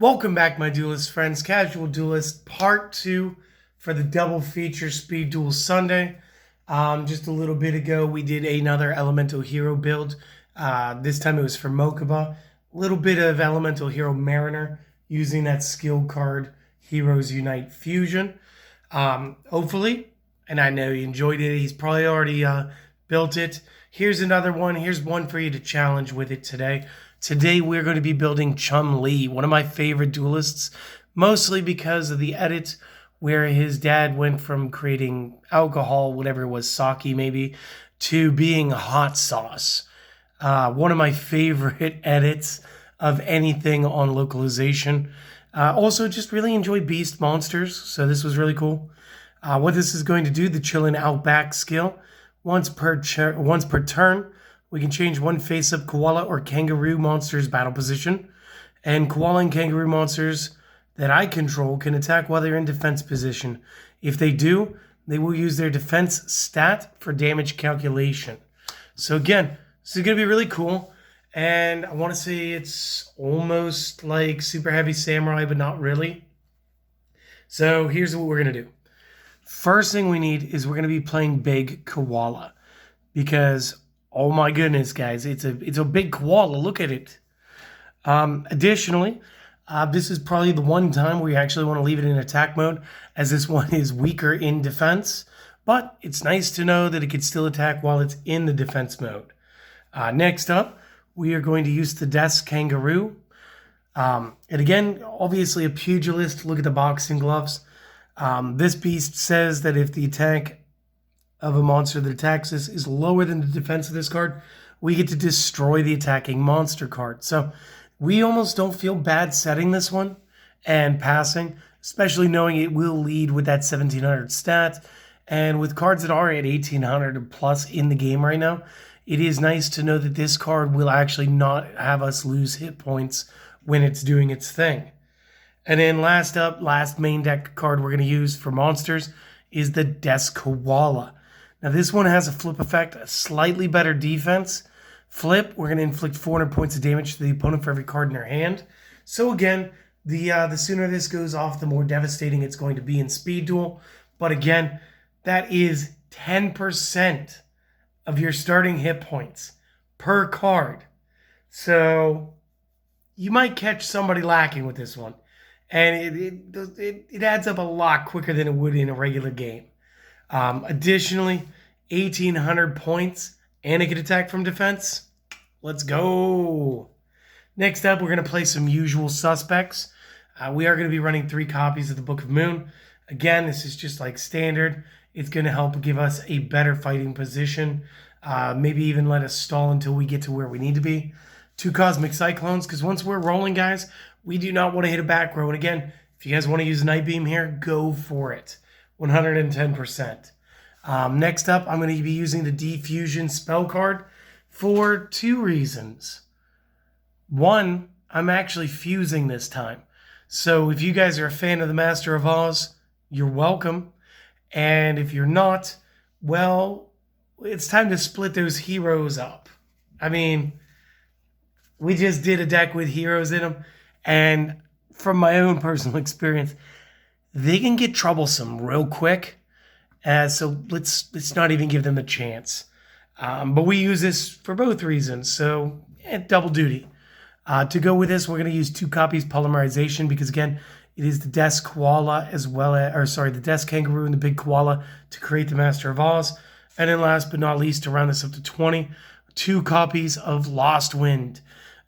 Welcome back, my duelist friends. Casual Duelist Part 2 for the double feature Speed Duel Sunday. Just a little bit ago, we did another Elemental Hero build. This time it was for Mokuba. A little bit of Elemental Hero Mariner using that skill card, Heroes Unite Fusion. Hopefully, and I know you enjoyed it. He's probably already built it. Here's another one. Here's one for you to challenge with it today. Today we're going to be building Chun-Li, one of my favorite duelists, mostly because of the edit where his dad went from creating alcohol, whatever it was, sake maybe, to being hot sauce. One of my favorite edits of anything on localization. Also, just really enjoy beast monsters, so this was really cool. What this is going to do, the Chillin Outback skill, once per turn, we can change one face-up koala or kangaroo monster's battle position, and koala and kangaroo monsters that I control can attack while they're in defense position. If they do, they will use their defense stat for damage calculation. So again, this is going to be really cool, and I want to say it's almost like Super Heavy Samurai, but not really. So here's what we're going to do. First thing we need is we're going to be playing Big Koala, because oh my goodness, guys, it's a big koala. Look at it. Additionally, this is probably the one time where you actually want to leave it in attack mode, as this one is weaker in defense. But it's nice to know that it can still attack while it's in the defense mode. Next up, we are going to use the Desk Kangaroo. And again, obviously a pugilist. Look at the boxing gloves. This beast says that if the attack of a monster that attacks us is lower than the defense of this card, we get to destroy the attacking monster card. So we almost don't feel bad setting this one and passing, especially knowing it will lead with that 1700 stat. And with cards that are at 1800 plus in the game right now, it is nice to know that this card will actually not have us lose hit points when it's doing its thing. And then last up, last main deck card we're going to use for monsters is the Desk Koala. Now this one has a flip effect, a slightly better defense. Flip, we're going to inflict 400 points of damage to the opponent for every card in their hand. So again, the sooner this goes off, the more devastating it's going to be in Speed Duel. But again, that is 10% of your starting hit points per card. So you might catch somebody lacking with this one. And it adds up a lot quicker than it would in a regular game. Additionally, 1,800 points, and it can attack from defense. Let's go. Next up, we're going to play some usual suspects. We are going to be running 3 copies of the Book of Moon. Again, this is just like standard. It's going to help give us a better fighting position. Maybe even let us stall until we get to where we need to be. 2 Cosmic Cyclones, because once we're rolling, guys, we do not want to hit a back row. And again, if you guys want to use Night Beam here, go for it. 110%. Next up, I'm going to be using the Defusion spell card for 2 reasons. One, I'm actually fusing this time. So if you guys are a fan of the Master of Oz, you're welcome. And if you're not, well, it's time to split those heroes up. I mean, we just did a deck with heroes in them, and from my own personal experience, they can get troublesome real quick. So let's not even give them a chance. But we use this for both reasons, so double duty. To go with this, we're going to use 2 copies polymerization, because again, it is the Desk Koala as well as, the Desk Kangaroo and the Big Koala to create the Master of Oz. And then last but not least, to round this up to 20, 2 copies of Lost Wind.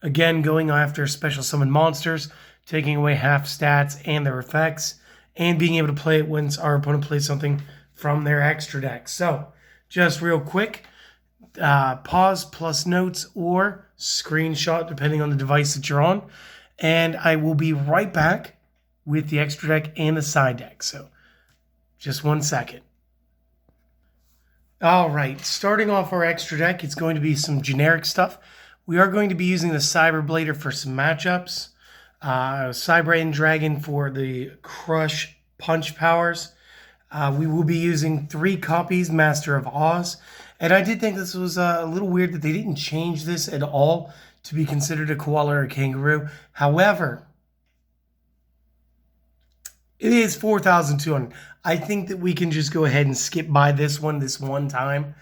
Again, going after special summon monsters, taking away half stats and their effects, and being able to play it when our opponent plays something from their extra deck. So, just real quick, pause plus notes or screenshot, depending on the device that you're on, and I will be right back with the extra deck and the side deck. So, just 1 second. All right, starting off our extra deck, it's going to be some generic stuff. We are going to be using the Cyberblader for some matchups, Cyber Dragon for the Crush Punch powers. We will be using 3 copies Master of Oz. And I did think this was a little weird that they didn't change this at all to be considered a koala or a kangaroo. However, It is 4,200. I think that we can just go ahead and skip by this one time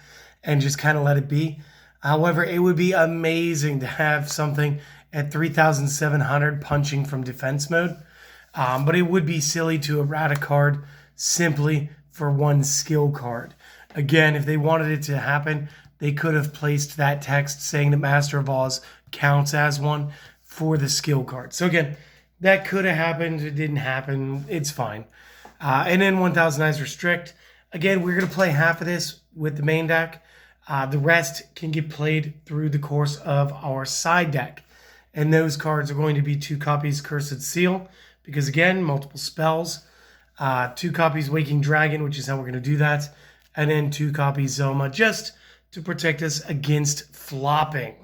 and just kind of let it be. However, it would be amazing to have something at 3,700 punching from defense mode. But it would be silly to errata card simply for one skill card. Again, if they wanted it to happen, they could have placed that text saying that Master of Oz counts as one for the skill card. So again, that could have happened. It didn't happen. It's fine. And then 1,000 Eyes Restrict. Again, we're going to play half of this with the main deck. The rest can get played through the course of our side deck. And those cards are going to be 2 copies Cursed Seal, because again, multiple spells. 2 copies Waking Dragon, which is how we're going to do that. And then 2 copies Zoma, just to protect us against flopping.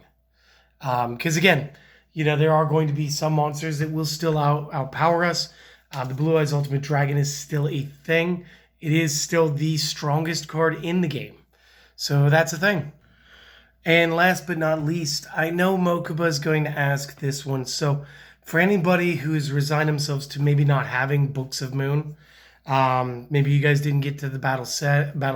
Because again, you know, there are going to be some monsters that will still outpower us. The Blue Eyes Ultimate Dragon is still a thing. It is still the strongest card in the game. So that's a thing. And last but not least, I know Mokuba is going to ask this one. So for anybody who's resigned themselves to maybe not having Books of Moon, maybe you guys didn't get to the Battle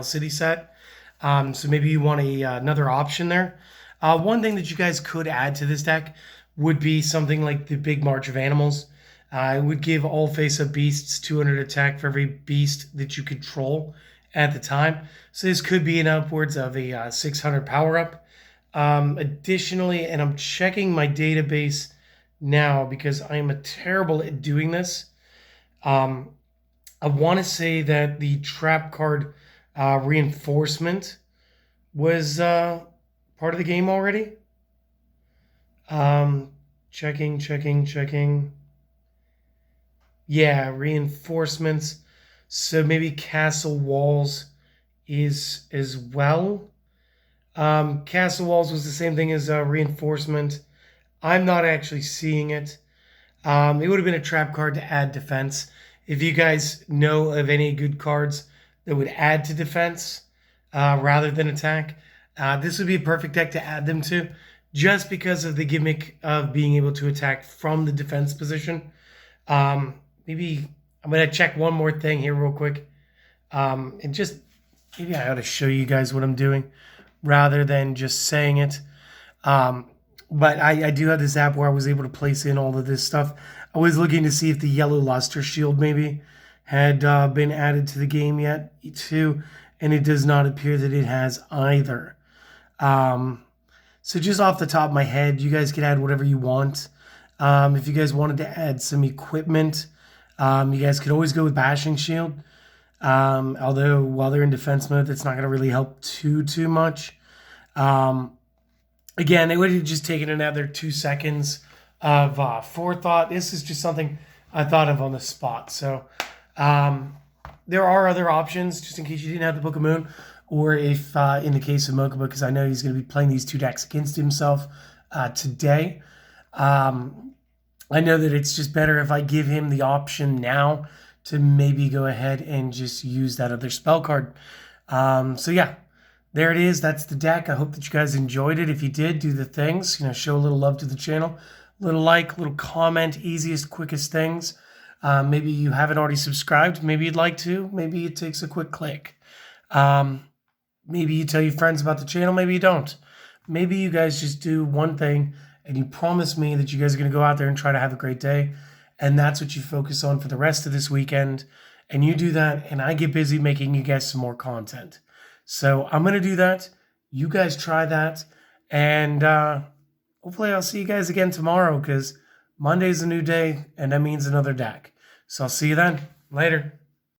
City set. So maybe you want another option there. One thing that you guys could add to this deck would be something like the Big March of Animals. It would give all face-up beasts 200 attack for every beast that you control at the time. So this could be an upwards of a 600 power-up. Additionally, and I'm checking my database now because I am terrible at doing this. I want to say that the trap card reinforcement was part of the game already. Checking. Yeah, reinforcements. So maybe Castle Walls is as well. Castle Walls was the same thing as reinforcement. I'm not actually seeing it. It would have been a trap card to add defense. If you guys know of any good cards that would add to defense rather than attack, this would be a perfect deck to add them to, just because of the gimmick of being able to attack from the defense position. Maybe I'm going to check one more thing here real quick. And just maybe I ought to show you guys what I'm doing rather than just saying it. But I do have this app where I was able to place in all of this stuff. I was looking to see if the Yellow Luster Shield maybe had been added to the game yet too. And it does not appear that it has either. So just off the top of my head, you guys can add whatever you want. If you guys wanted to add some equipment, you guys could always go with Bashing Shield. Although while they're in defense mode, that's not going to really help too much. Again, it would have just taken another 2 seconds of forethought. This is just something I thought of on the spot. So there are other options, just in case you didn't have the Book of Moon. Or if, in the case of Mokuba, because I know he's going to be playing these 2 decks against himself today. I know that it's just better if I give him the option now to maybe go ahead and just use that other spell card. So yeah, there it is. That's the deck. I hope that you guys enjoyed it. If you did, do the things. You know, show a little love to the channel. Little like, little comment, easiest, quickest things. Maybe you haven't already subscribed. Maybe you'd like to. Maybe it takes a quick click. Maybe you tell your friends about the channel, maybe you don't. Maybe you guys just do one thing and you promise me that you guys are going to go out there and try to have a great day. And that's what you focus on for the rest of this weekend. And you do that, and I get busy making you guys some more content. So I'm going to do that. You guys try that. And hopefully I'll see you guys again tomorrow, because Monday's a new day, and that means another deck. So I'll see you then. Later.